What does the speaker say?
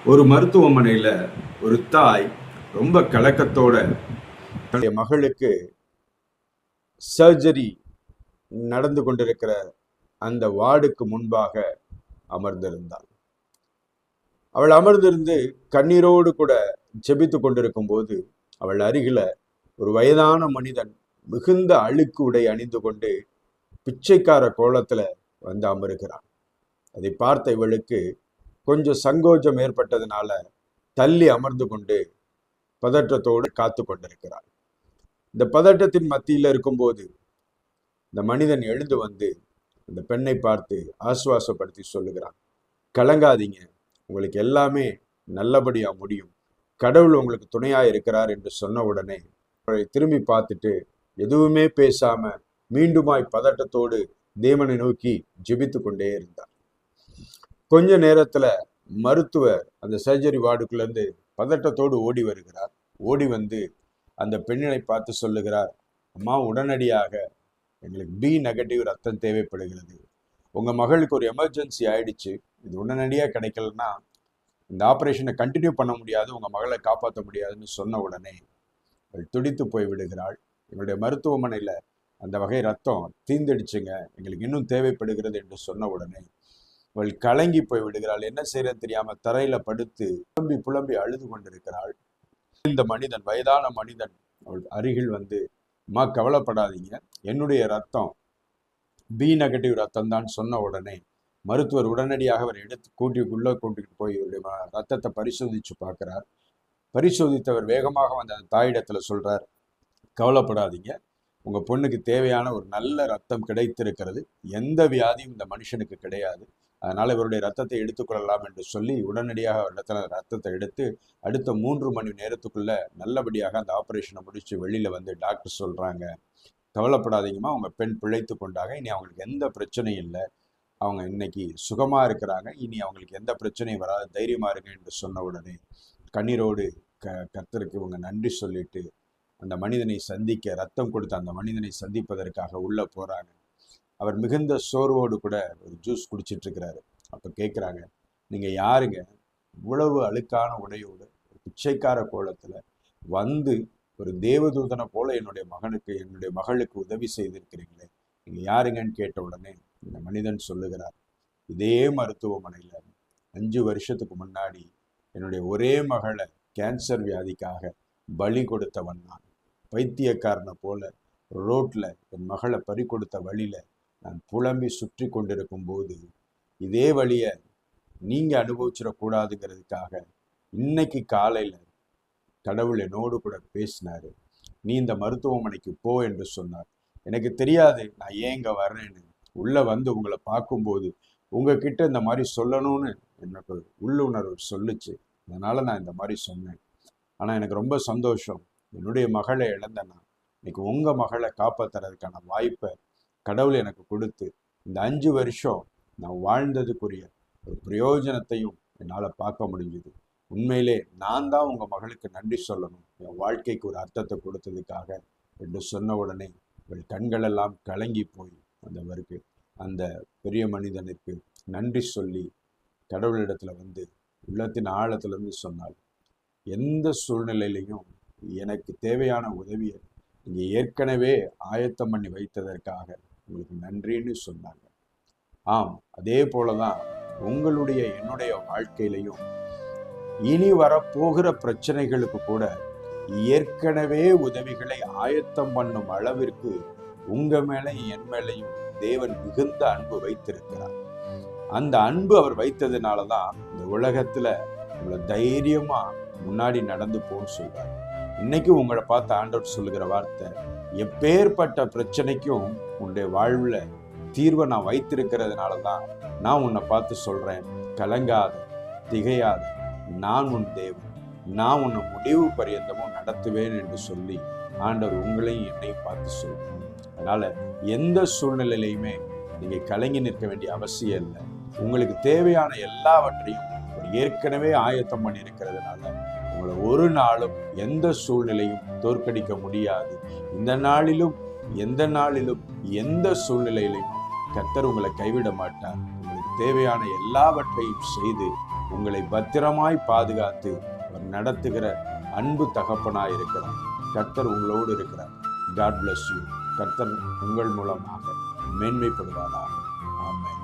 ஒரு மருத்துவமனையில ஒரு தாய் ரொம்ப கலக்கத்தோட தன்னுடைய மகளுக்கு சர்ஜரி நடந்து கொண்டிருக்கிற அந்த வார்டுக்கு முன்பாக அமர்ந்திருந்தாள். அவள் அமர்ந்திருந்து கண்ணீரோடு கூட ஜெபித்து கொண்டிருக்கும் போது அவள் அருகில ஒரு வயதான மனிதன் மிகுந்த அழுக்கு உடை அணிந்து கொண்டு பிச்சைக்கார கோலத்துல வந்து அமருகிறான். அதை பார்த்த இவளுக்கு கொஞ்சம் சங்கோஜம் ஏற்பட்டதுனால தள்ளி அமர்ந்து கொண்டு பதற்றத்தோடு காத்து கொண்டிருக்கிறாள். இந்த பதட்டத்தின் மத்தியில் இருக்கும்போது இந்த மனிதன் எழுந்து வந்து அந்த பெண்ணை பார்த்து ஆசுவாசப்படுத்தி சொல்லுகிறான், கலங்காதீங்க, உங்களுக்கு எல்லாமே நல்லபடியா முடியும், கடவுள் உங்களுக்கு துணையா இருக்கிறார் என்று சொன்ன உடனே அவளை திரும்பி பார்த்துட்டு எதுவுமே பேசாம மீண்டுமாய் பதட்டத்தோடு தேவனை நோக்கி ஜெபித்து கொண்டே இருந்தார். கொஞ்ச நேரத்துல மருத்துவர் அந்த சர்ஜரி வார்டுக்குள்ள இருந்து பதட்டத்தோடு ஓடி வருகிறார். ஓடி வந்து அந்த பெண்ணினை பார்த்து சொல்லுகிறார், அம்மா, உடனடியாக எங்களுக்கு பி நெகட்டிவ் ரத்தம் தேவைப்படுகிறது, உங்க மகளுக்கு ஒரு எமர்ஜென்சி ஆயிடுச்சு, இது உடனடியாக கிடைக்கலன்னா இந்த ஆப்ரேஷனை கண்டினியூ பண்ண முடியாது, உங்க மகளை காப்பாற்ற முடியாதுன்னு சொன்ன உடனே அவள் துடித்து போய் விடுகிறாள். எங்களுடைய மருத்துவமனையில அந்த வகை ரத்தம் தீர்ந்துடுச்சுங்க, எங்களுக்கு இன்னும் தேவைப்படுகிறது என்று சொன்ன உடனே அவள் கலங்கி போய் விடுகிறாள். என்ன செய்யறது தெரியாம தரையில படுத்து புலம்பி புலம்பி அழுது கொண்டிருக்கிறாள். இந்த மனிதன், வயதான மனிதன், அவள் அருகில் வந்து, அம்மா கவலைப்படாதீங்க, என்னுடைய ரத்தம் பி நெகட்டிவ் ரத்தம் தான் சொன்ன உடனே மருத்துவர் உடனடியாக அவர் எடுத்து கூட்டிட்டு போய் ரத்தத்தை பரிசோதிச்சு பார்க்கிறார். பரிசோதித்தவர் வேகமாக வந்து அந்த தாயிடத்துல சொல்றார், கவலைப்படாதீங்க, உங்க பொண்ணுக்கு தேவையான ஒரு நல்ல ரத்தம் கிடைத்திருக்கிறது, எந்த வியாதியும் இந்த மனுஷனுக்கு கிடையாது, அதனால இவருடைய ரத்தத்தை எடுத்துக்கொள்ளலாம் என்று சொல்லி உடனடியாக இடத்துல ரத்தத்தை எடுத்து அடுத்த 3 மணி நேரத்துக்குள்ள நல்லபடியாக அந்த ஆப்ரேஷனை முடிச்சு வெளியில வந்து டாக்டர் சொல்றாங்க, கவலைப்படாதீங்கம்மா, உங்க பெண் பிழைத்து கொண்டாங்க, இனி அவங்களுக்கு எந்த பிரச்சனையும் இல்லை, அவங்க இன்னைக்கு சுகமா இருக்கிறாங்க, இனி அவங்களுக்கு எந்த பிரச்சனையும் வராது, தைரியமா இருங்க என்று சொன்ன உடனே கண்ணீரோடு கர்த்தருக்கு இவங்க நன்றி சொல்லிட்டு அந்த மனிதனை சந்திக்க, ரத்தம் கொடுத்த அந்த மனிதனை சந்திப்பதற்காக உள்ள போறாங்க. அவர் மிகுந்த சோர்வோடு கூட ஒரு ஜூஸ் குடிச்சிட்டு இருக்கிறாரு. அப்ப கேட்குறாங்க, நீங்க யாருங்க, இவ்வளவு அழுக்கான உடையோடு பிச்சைக்கார கோலத்துல வந்து ஒரு தேவதூதனை போல என்னுடைய மகளுக்கு உதவி செய்திருக்கிறீங்களே, நீங்க யாருங்கன்னு கேட்ட உடனே இந்த மனிதன் சொல்லுகிறார், இதே மருத்துவமனையில 5 வருஷத்துக்கு முன்னாடி என்னுடைய ஒரே மகளை கேன்சர் வியாதிக்காக பலி கொடுத்தவன் நான், பைத்தியக்காரனை போல ரோட்ல என் மகளை பறி கொடுத்த வழியில நான் புலம்பி சுற்றி கொண்டிருக்கும் போது இதே வழியை நீங்க அனுபவிச்சிடக்கூடாதுங்கிறதுக்காக இன்னைக்கு காலையில கடவுள் என்னோடு கூட பேசினாரு, நீ இந்த மருத்துவமனைக்கு போ என்று சொன்னார். எனக்கு தெரியாது நான் ஏன் இங்க வர்றேன்னு, உள்ள வந்து உங்களை பார்க்கும்போது உங்ககிட்ட இந்த மாதிரி சொல்லணும்னு எனக்கு உள்ளுணர்வு சொல்லுச்சு, அதனால நான் இந்த மாதிரி சொன்னேன். ஆனா எனக்கு ரொம்ப சந்தோஷம், என்னுடைய மகளை இழந்தேன்னா இன்னைக்கு உங்க மகளை காப்பாத்துறதுக்கான வாய்ப்பை கடவுள் எனக்கு கொடுத்து இந்த 5 வருஷம் நான் வாழ்ந்ததுக்குரிய ஒரு பிரயோஜனத்தையும் என்னால் பார்க்க முடிஞ்சுது. உண்மையிலே நான் தான் உங்க மகளுக்கு நன்றி சொல்லணும், என் வாழ்க்கைக்கு ஒரு அர்த்தத்தை கொடுத்ததுக்காக என்று சொன்ன உடனே இவள் கண்களெல்லாம் கலங்கி போய் அந்த பெரிய மனிதனுக்கு நன்றி சொல்லி கடவுளிடத்துல வந்து உள்ளத்தின் ஆழத்திலிருந்து சொன்னாள், எந்த சூழ்நிலையிலையும் எனக்கு தேவையான உதவியை நீங்க ஏற்கனவே ஆயத்தம் பண்ணி வைத்ததற்காக உங்களுக்கு நன்றின்னு சொன்னாங்க. ஆம், அதே போலதான் உங்களுடைய என்னுடைய வாழ்க்கையிலையும் இனி வரப்போகிற பிரச்சனைகளுக்கு கூட ஏற்கனவே உதவிகளை ஆயத்தம் பண்ணும் அளவிற்கு உங்க மேலையும் என் மேலையும் தேவன் மிகுந்த அன்பு வைத்திருக்கிறார். அந்த அன்பு அவர் வைத்ததுனாலதான் இந்த உலகத்துல உங்களை தைரியமா முன்னாடி நடந்து போன்னு சொல்றாரு. இன்னைக்கு உங்களை பார்த்து ஆண்டவர் சொல்லுகிற வார்த்தை, எப்பேற்பட்ட பிரச்சனைக்கும் உன்னுடைய வாழ்வுல தீர்வை நான் வைத்திருக்கிறதுனாலதான் நான் உன்னை பார்த்து சொல்றேன், கலங்காத, திகையாத, நான் உன் தேவன், நான் உன்னை முடிவு பரியந்தமும் நடத்துவேன் என்று சொல்லி ஆண்டவர் உங்களையும் என்னையும் பார்த்து சொல்றேன். அதனால எந்த சூழ்நிலையிலையுமே நீங்க கலங்கி நிற்க வேண்டிய அவசியம் இல்லை. உங்களுக்கு தேவையான எல்லாவற்றையும் ஏற்கனவே ஆயத்தம் பண்ணி இருக்கிறதுனால உங்களை ஒரு நாளும் எந்த சூழ்நிலையும் தோற்கடிக்க முடியாது. இந்த நாளிலும் எந்த நாளிலும் எந்த சூழ்நிலையிலும் கர்த்தர் உங்களை கைவிட மாட்டார். உங்களுக்கு தேவையான எல்லாவற்றையும் செய்து உங்களை பத்திரமாய் பாதுகாத்து அவர் நடத்துகிற அன்பு தகப்பனாய் இருக்கிறார். கர்த்தர் உங்களோடு இருக்கிறார். God bless you. கர்த்தர் உங்கள் மூலமாக மேன்மைப்படுவாராக. ஆமென்.